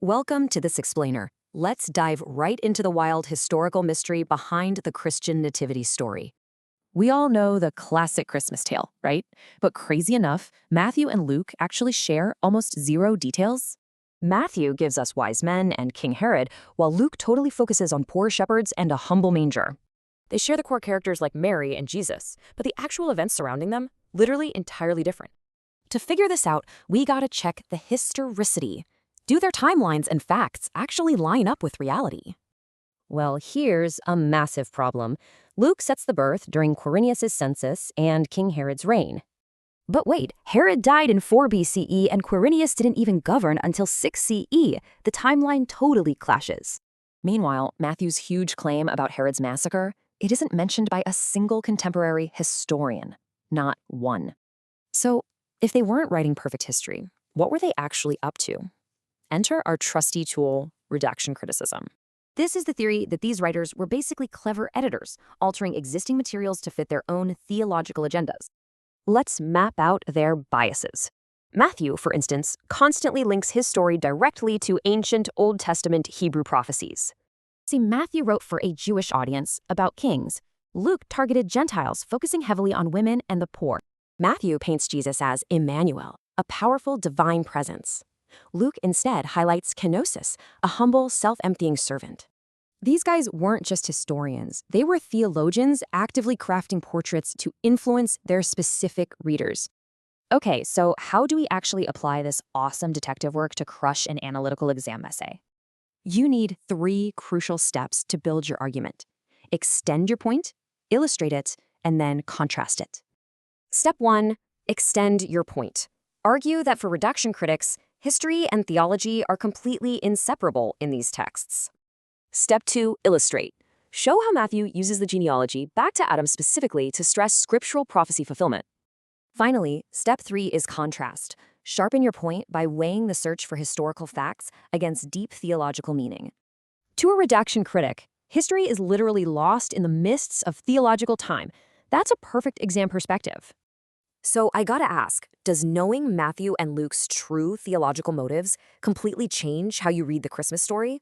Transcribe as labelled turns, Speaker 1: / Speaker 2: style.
Speaker 1: Welcome to this explainer. Let's dive right into the wild historical mystery behind the Christian nativity story.
Speaker 2: We all know the classic Christmas tale, right? But crazy enough, Matthew and Luke actually share almost zero details.
Speaker 1: Matthew gives us wise men and King Herod, while Luke totally focuses on poor shepherds and a humble manger. They share the core characters like Mary and Jesus, but the actual events surrounding them, literally entirely different. To figure this out, we gotta check the historicity. Do their timelines and facts actually line up with reality? Well, here's a massive problem. Luke sets the birth during Quirinius' census and King Herod's reign. But wait, Herod died in 4 BCE and Quirinius didn't even govern until 6 CE. The timeline totally clashes. Meanwhile, Matthew's huge claim about Herod's massacre, it isn't mentioned by a single contemporary historian. Not one. So, if they weren't writing perfect history, what were they actually up to? Enter our trusty tool, redaction criticism. This is the theory that these writers were basically clever editors, altering existing materials to fit their own theological agendas. Let's map out their biases. Matthew, for instance, constantly links his story directly to ancient Old Testament Hebrew prophecies. See, Matthew wrote for a Jewish audience about kings. Luke targeted Gentiles, focusing heavily on women and the poor. Matthew paints Jesus as Emmanuel, a powerful divine presence. Luke instead highlights kenosis, a humble, self-emptying servant. These guys weren't just historians. They were theologians actively crafting portraits to influence their specific readers. Okay, so how do we actually apply this awesome detective work to crush an analytical exam essay? You need 3 crucial steps to build your argument. Extend your point, illustrate it, and then contrast it. Step 1, extend your point. Argue that for redaction critics, history and theology are completely inseparable in these texts. Step 2, illustrate. Show how Matthew uses the genealogy back to Adam specifically to stress scriptural prophecy fulfillment. Finally, step 3 is contrast. Sharpen your point by weighing the search for historical facts against deep theological meaning. To a redaction critic, history is literally lost in the mists of theological time. That's a perfect exam perspective. So I gotta ask, does knowing Matthew and Luke's true theological motives completely change how you read the Christmas story?